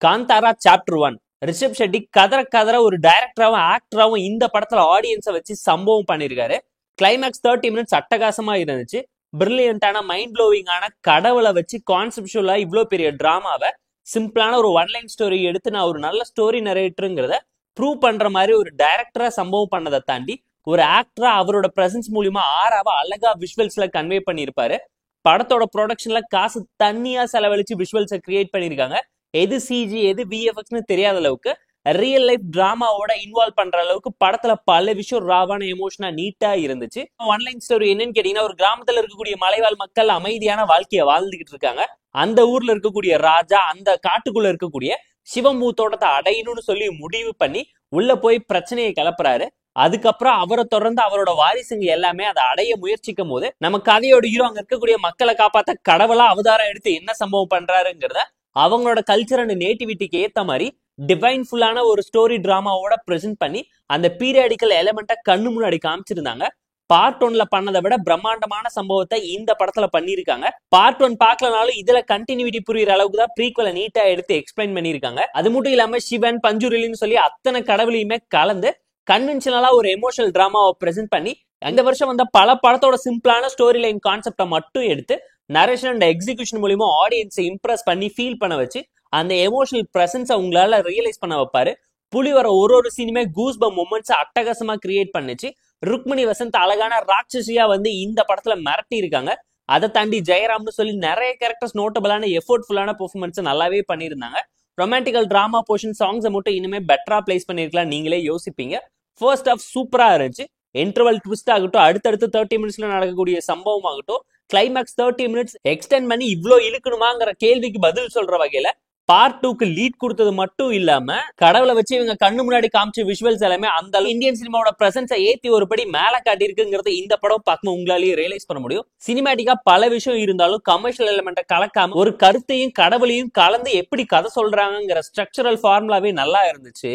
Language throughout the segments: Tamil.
காந்தாரா சாப்டர் 1. ரிஷப் ஷெட்டி கதற கதற ஒரு டைரக்டராவும் ஆக்டராவும் இந்த படத்துல ஆடியன்ஸை வச்சு சம்பவம் பண்ணிருக்காரு. கிளைமேக்ஸ் 30 மினிட்ஸ் அட்டகாசமா இருந்துச்சு. பிரில்லியண்டான மைண்ட் ப்ளோவிங்கான கடவுளை வச்சு கான்செப்டுவலா இவ்வளவு பெரிய டிராமாவை சிம்பிளான ஒரு ஒன்லைன் ஸ்டோரி எடுத்து நான் ஒரு நல்ல ஸ்டோரி நரேட்டருங்கிறத ப்ரூவ் பண்ற மாதிரி ஒரு டைரக்டரா சம்பவம் பண்ணதை தாண்டி ஒரு ஆக்டரா அவரோட பிரசன்ஸ் மூலியமா ஆறாவ அழகா விஷுவல்ஸ்ல கன்வே பண்ணிருப்பாரு. படத்தோட ப்ரொடக்ஷன்ல காசு தண்ணியா செலவழிச்சு விஷுவல்ஸை கிரியேட் பண்ணிருக்காங்க. எது சிஜி எது விஎஃப்எக்ஸ்னு தெரியாத அளவுக்கு ரியல் லைஃப் டிராமாவோட இன்வால்வ் பண்ற அளவுக்கு படத்துல பல விஷயம் ராவான எமோஷனா நீட்டா இருந்துச்சு. ஒன்லைன் ஸ்டோரி என்னன்னு கேட்டீங்கன்னா, ஒரு கிராமத்துல இருக்கக்கூடிய மலைவாழ் மக்கள் அமைதியான வாழ்க்கையை வாழ்ந்துகிட்டு இருக்காங்க. அந்த ஊர்ல இருக்கக்கூடிய ராஜா அந்த காட்டுக்குள்ள இருக்கக்கூடிய சிவம்பூ தோட்டத்தை அடையணும்னு சொல்லி முடிவு பண்ணி உள்ள போய் பிரச்சனையை கிளப்புறாரு. அதுக்கப்புறம் அவரை தொடர்ந்து அவரோட வாரிசுங்க எல்லாமே அதை அடைய முயற்சிக்கும் போது நம்ம கதையோட ஹீரோ அங்க இருக்கக்கூடிய மக்களை காப்பாத்த கடவுளா அவதாரம் எடுத்து என்ன சம்பவம் பண்றாருங்கிறத அவங்களோட கல்ச்சர் அண்ட் நேட்டிவிட்டிக்கு ஏத்த மாதிரி டிவைன்ஃபுல்லான ஒரு ஸ்டோரி டிராமாவோட பிரசென்ட் பண்ணி அந்த பீரியாடிக்கல் எலிமெண்ட்டை கண்ணு முன்னாடி காமிச்சிருந்தாங்க. பார்ட் 1ல பண்ணதை விட பிரம்மாண்டமான சம்பவத்தை இந்த படத்துல பண்ணிருக்காங்க. பார்ட் 1 பார்க்கலனாலும் இதுல கண்டினியூட்டி புரியுற அளவுக்கு தான் ப்ரீக்வலை நீட்டா எடுத்து எக்ஸ்பிளைன் பண்ணிருக்காங்க. அது மட்டும் இல்லாம சிவன் பஞ்சுரிலின்னு சொல்லி அத்தனை கடவுளையுமே கலந்து கன்வென்ஷனலா ஒரு எமோஷனல் டிராமாவை பிரசென்ட் பண்ணி இந்த வருஷம் வந்த பல படத்தோட சிம்பிளான ஸ்டோரி லைன் கான்செப்டை மட்டும் எடுத்து நரேஷன் அண்ட் எக்ஸிகியூஷன் மூலியமா ஆடியன்ஸை இம்ப்ரெஸ் பண்ணி ஃபீல் பண்ண வச்சு அந்த எமோஷனல் பிரசன்ஸை உங்களால ரியலைஸ் பண்ண வைப்பாரு. புலி வர ஒரு சீனுமே கூஸ் பம் மொமெண்ட்ஸ் அட்டகாசமா கிரியேட் பண்ணுச்சு. ருக்மிணி வசந்த் அழகான ராட்சசியா வந்து இந்த படத்துல மிரட்டி இருக்காங்க. அதை தாண்டி ஜெயராம்னு சொல்லி நிறைய கேரக்டர்ஸ் நோட்டபிளான எஃபோர்ட்ஃபுல்லான பெர்ஃபார்மன்ஸ் நல்லாவே பண்ணியிருந்தாங்க. ரொமான்டிக்கல் டிராமா போர்ஷன் சாங்ஸை மட்டும் இனிமே பெட்டரா பிளேஸ் பண்ணிருக்கலாம் நீங்களே யோசிப்பீங்க. ஃபர்ஸ்ட் ஆஃப் சூப்பரா இருந்துச்சு. இன்டர்வல் ட்விஸ்ட் ஆகட்டும், அடுத்தடுத்து 30 மினிட்ஸ்ல நடக்கக்கூடிய சம்பவம் ஆகட்டும், கிளைமேக்ஸ் 30 மினிட்ஸ் எக்ஸ்டெண்ட் பண்ணி இவ்வளோ இழுக்கணுமாங்கிற கேள்விக்கு பதில் சொல்ற வகையில பார்ட் 2க்கு லீட் கொடுத்தது மட்டும் இல்லாம கடவுளை வச்சு இவங்க கண்ணு முன்னாடி காமிச்ச விஷுவல்ஸ் எல்லாமே அந்த இந்தியன் சினிமாவோட பிரசன்ஸை ஏத்தி ஒருபடி மேல காட்டியிருக்குங்கிறத இந்த படம் பார்க்கும் உங்களாலேயே ரியலைஸ் பண்ண முடியும். சினிமேட்டிக்கா பல விஷயம் இருந்தாலும் கமர்ஷியல் எலிமெண்ட்டை கலக்காம ஒரு கருத்தையும் கடவுளையும் கலந்து எப்படி கதை சொல்றாங்கிற ஸ்ட்ரக்சரல் ஃபார்முலாவே நல்லா இருந்துச்சு.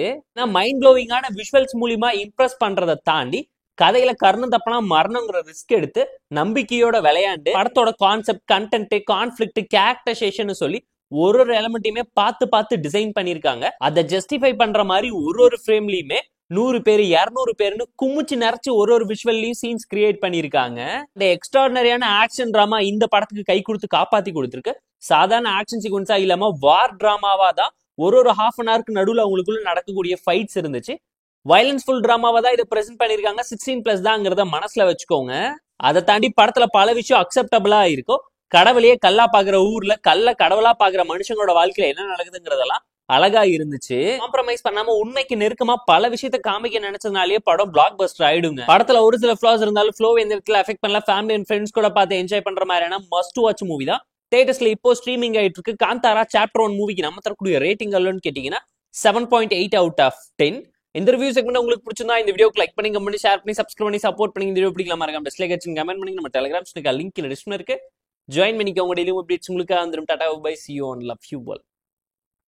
மைண்ட் ப்ளோவிங்கான விஷுவல்ஸ் மூலியமா இம்ப்ரெஸ் பண்றதை தாண்டி கதையில கர்ணம் தப்பனா மரணங்கிற ரிஸ்க் எடுத்து நம்பிக்கையோட விளையாண்டு படத்தோட கான்செப்ட், கண்டென்ட், கான்ஃபிளிக்ட், கேரக்டரைசேஷன் சொல்லி ஒரு எலிமெண்ட்டையுமே பார்த்து டிசைன் பண்ணிருக்காங்க. அதை ஜஸ்டிஃபை பண்ற மாதிரி ஒரு ஃப்ரேம்லயுமே 100 பேர் 200 பேர்னு குமிச்சு நிறைச்சு ஒரு விஷுவல்லையும் சீன்ஸ் கிரியேட் பண்ணிருக்காங்க. இந்த எக்ஸ்ட்ராடனரியான ஆக்ஷன் டிராமா இந்த படத்துக்கு கை கொடுத்து காப்பாத்தி கொடுத்துருக்கு. சாதாரண ஆக்ஷன் சீக்வன்ஸா இல்லாம வார் டிராமாவா தான் ஒரு ஹாஃப் அன் ஹவருக்கு நடுவில் அவங்களுக்குள்ள நடக்கக்கூடிய ஃபைட்ஸ் இருந்துச்சு. வயலன்ஸ் ஃபுல் டிராமாவா தான் இதை பிரசென்ட் பண்ணிருக்காங்க. 16+ தான்ங்கிறத மனசுல வச்சுக்கோங்க. அதை தாண்டி படத்துல பல விஷயம் அக்செப்டபிளா இருக்கும். கடவுளையே கல்லா பாக்குற ஊர்ல கடவுளா பாக்குற மனுஷங்களோட வாழ்க்கையில என்ன நடக்குதுங்கிறதெல்லாம் அழகா இருந்துச்சு. காம்ப்ரமைஸ் பண்ணாம உண்மைக்கு நெருக்கமா பல விஷயத்த காமிக்க நினைச்சதுனாலேயே படம் பிளாக் பஸ்டர் ஆயிடுங்க. படத்துல ஒரு சில ஃபிளாஸ் இருந்தாலும் ஃப்ளோ எந்த இடத்துல அஃபெக்ட் பண்ணல. ஃபேமிலி அண்ட் ஃப்ரெண்ட்ஸ் கூட பார்த்து என்ஜாய் பண்ற மாதிரியான மஸ்ட் வாட்ச் மூவி தான். தியேட்டர்ஸ்ல இப்போ ஸ்ட்ரீமிங் ஆயிட்டு இருக்கு. காந்தாரா சாப்டர் 1 மூவிக்கு நம்ம தரக்கூடிய ரேட்டிங் எவ்வளவுன்னு கேட்டீங்கன்னா 7.8 out of 10. இந்த ரிவ்யூ செக்மெண்ட் உங்களுக்கு பிடிச்சிருந்தா இந்த வீடியோக்கு லைக் பண்ணி, கமெண்ட், ஷேர் பண்ணி, சப்ஸ்கிரைப் பண்ணி சப்போர்ட் பண்ணி. இந்த வீடியோ பிடிக்கலாம் மறக்காம டிஸ்லைக் அடிச்சு கமெண்ட் பண்ணி. நம்ம டெலிகிராம் லிங்க் டிஸ்கிரிப்ஷன்ல இருக்கு, ஜாயின் பண்ணிக்கோங்க. டெய்லி அப்டேட்ஸ் உங்களுக்கு வந்துடும். Tata bye, see you on love you all.